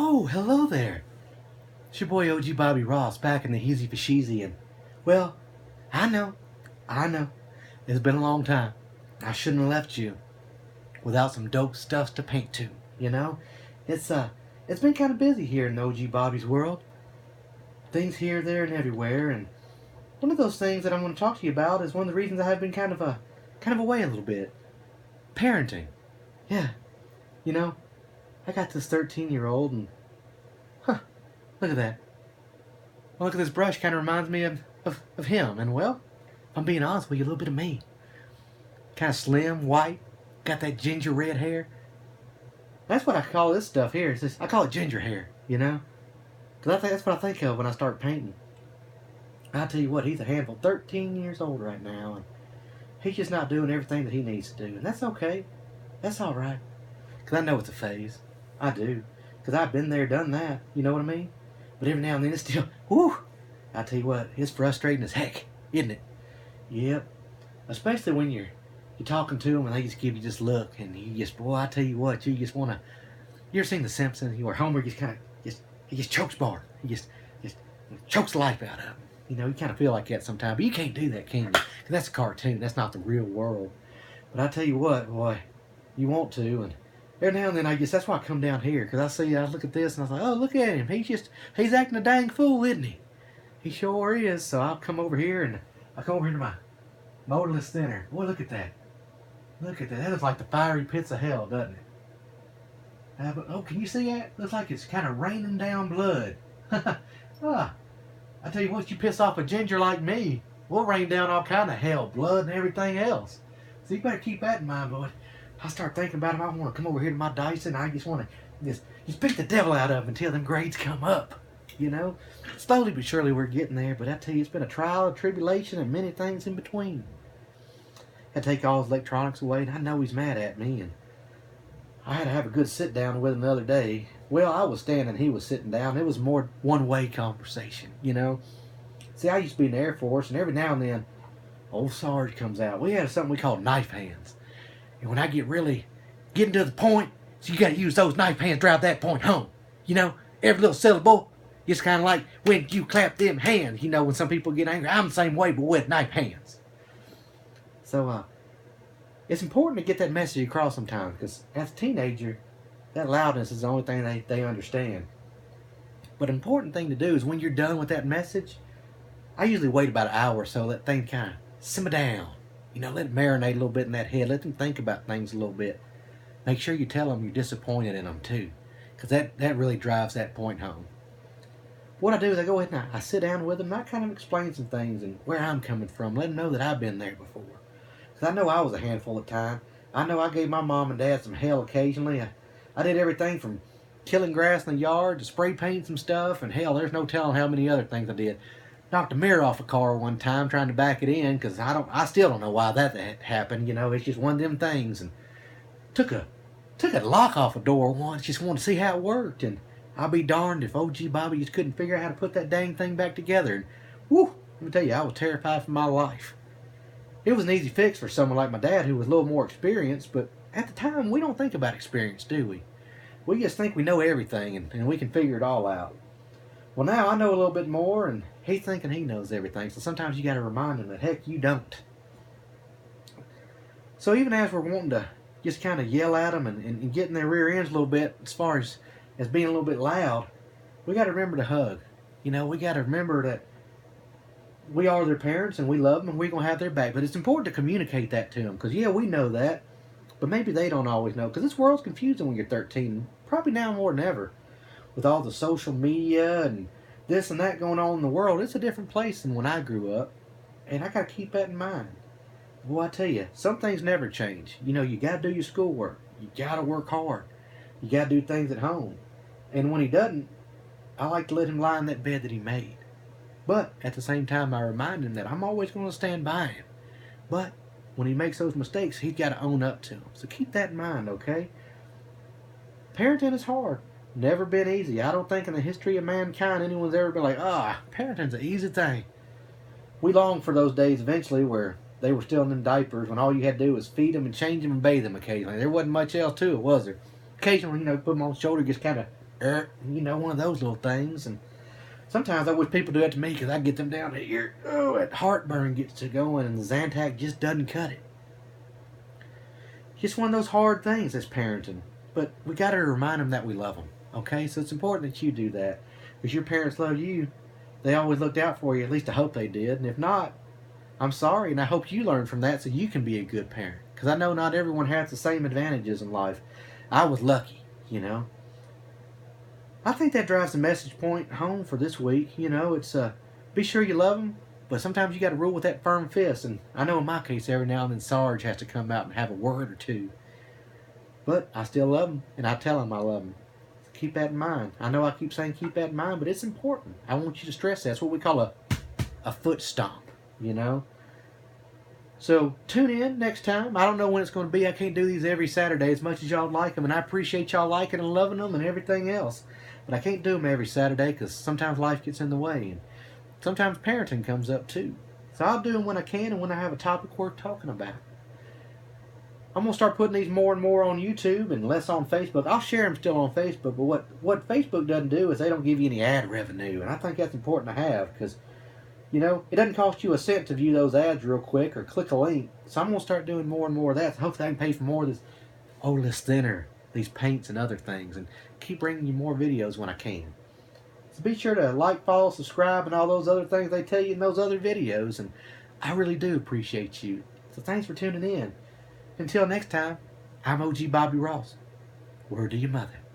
Oh, hello there. It's your boy OG Bobby Ross back in the Heezy Fasheezy, and well, I know, I know, it's been a long time. I shouldn't have left you without some dope stuff to paint to. You know, it's it's been kind of busy here in OG Bobby's world. Things here, there, and everywhere, and one of those things that I want to talk to you about is one of the reasons I have been kind of away a little bit. Parenting. Yeah, you know, I got this 13-year-old, and huh, look at that. Well, look at this brush. Kind of reminds me of him. And, well, if I'm being honest with you, a little bit of me. Kind of slim, white, got that ginger red hair. That's what I call this stuff here. I call it ginger hair, you know? Because I think that's what I think of when I start painting. I tell you what, he's a handful. 13 years old right now. And he's just not doing everything that he needs to do. And that's okay. That's all right. Because I know it's a phase. I do. Because I've been there, done that. You know what I mean? But every now and then it's still, whoo! I tell you what, it's frustrating as heck, isn't it? Yep. Especially when you're talking to them and they just give you this look and you just, boy, I tell you what, you just want to. You ever seen The Simpsons where Homer just kind of he just chokes Bart. He just chokes the life out of him. You know, you kind of feel like that sometimes, but you can't do that, can you? Because that's a cartoon. That's not the real world. But I tell you what, boy, you want to, and every now and then I guess that's why I come down here, because I look at this and I was like, oh, look at him. He's acting a dang fool, isn't he? He sure is. So I'll come over here and I'll come over here to my modalist center. Boy, look at that. Look at that. That looks like the fiery pits of hell, doesn't it? Oh, can you see that? Looks like it's kind of raining down blood. I tell you what, you piss off a ginger like me, we'll rain down all kind of hell, blood and everything else. So you better keep that in mind, boy. I start thinking about it. I want to come over here to my Dyson. I just want to just beat the devil out of them until them grades come up. You know, slowly but surely we're getting there. But I tell you, it's been a trial, a tribulation, and many things in between. I take all his electronics away, and I know he's mad at me. And I had to have a good sit down with him the other day. Well, I was standing, he was sitting down. It was more one-way conversation, you know. See, I used to be in the Air Force, and every now and then, old Sarge comes out. We had something we called knife hands. And when I getting to the point, so you got to use those knife hands, drive that point home. You know, every little syllable, it's kind of like when you clap them hands. You know, when some people get angry, I'm the same way, but with knife hands. So, it's important to get that message across sometimes, because as a teenager, that loudness is the only thing they understand. But an important thing to do is when you're done with that message, I usually wait about an hour or so, let things kind of simmer down. You know, let it marinate a little bit in that head. Let them think about things a little bit. Make sure you tell them you're disappointed in them too, because that really drives that point home. What I do is I go ahead and I sit down with them and I kind of explain some things and where I'm coming from. Let them know that I've been there before. Because I know I was a handful of time. I know I gave my mom and dad some hell occasionally. I did everything from killing grass in the yard to spray painting some stuff, and hell, there's no telling how many other things I did. Knocked a mirror off a car one time trying to back it in, because I still don't know why that happened. You know, it's just one of them things. And took a lock off a door once, just wanted to see how it worked. And I'll be darned if OG Bobby just couldn't figure out how to put that dang thing back together. And whoo, let me tell you, I was terrified for my life. It was an easy fix for someone like my dad who was a little more experienced, but at the time, we don't think about experience, do we? We just think we know everything and we can figure it all out. Well, now I know a little bit more, and he's thinking he knows everything, so sometimes you got to remind him that, heck, you don't. So even as we're wanting to just kind of yell at them and get in their rear ends a little bit as far as being a little bit loud, we got to remember to hug. You know, we got to remember that we are their parents and we love them and we're going to have their back. But it's important to communicate that to them, because, yeah, we know that, but maybe they don't always know, because this world's confusing when you're 13, probably now more than ever. With all the social media and this and that going on in the world, it's a different place than when I grew up. And I got to keep that in mind. Well, I tell you, some things never change. You know, you got to do your schoolwork. You got to work hard. You got to do things at home. And when he doesn't, I like to let him lie in that bed that he made. But at the same time, I remind him that I'm always going to stand by him. But when he makes those mistakes, he's got to own up to them. So keep that in mind, okay? Parenting is hard. Never been easy. I don't think in the history of mankind anyone's ever been like, parenting's an easy thing. We long for those days eventually where they were still in them diapers, when all you had to do was feed them and change them and bathe them occasionally. There wasn't much else to it, was there? Occasionally, you know, put them on the shoulder, just kind of one of those little things. And sometimes I wish people do that to me because I get them down here. Oh, that heartburn gets to going and the Zantac just doesn't cut it. Just one of those hard things as parenting. But we got to remind them that we love them. Okay? So it's important that you do that. Because your parents love you. They always looked out for you. At least I hope they did. And if not, I'm sorry. And I hope you learn from that so you can be a good parent. Because I know not everyone has the same advantages in life. I was lucky, I think that drives the message point home for this week. It's be sure you love them, but sometimes you got to rule with that firm fist. And I know in my case, every now and then Sarge has to come out and have a word or two. But I still love him, and I tell him I love him. So keep that in mind. I know I keep saying keep that in mind, but it's important. I want you to stress that. It's what we call a foot stomp. So tune in next time. I don't know when it's going to be. I can't do these every Saturday as much as y'all like them, and I appreciate y'all liking and loving them and everything else. But I can't do them every Saturday because sometimes life gets in the way, and sometimes parenting comes up too. So I'll do them when I can and when I have a topic worth talking about. I'm going to start putting these more and more on YouTube and less on Facebook. I'll share them still on Facebook, but what Facebook doesn't do is they don't give you any ad revenue, and I think that's important to have because it doesn't cost you a cent to view those ads real quick or click a link. So I'm going to start doing more and more of that. So hopefully I can pay for more of this odorless thinner, these paints and other things, and keep bringing you more videos when I can. So be sure to like, follow, subscribe, and all those other things they tell you in those other videos. And I really do appreciate you. So thanks for tuning in. Until next time, I'm OG Bobby Ross. Word to your mother.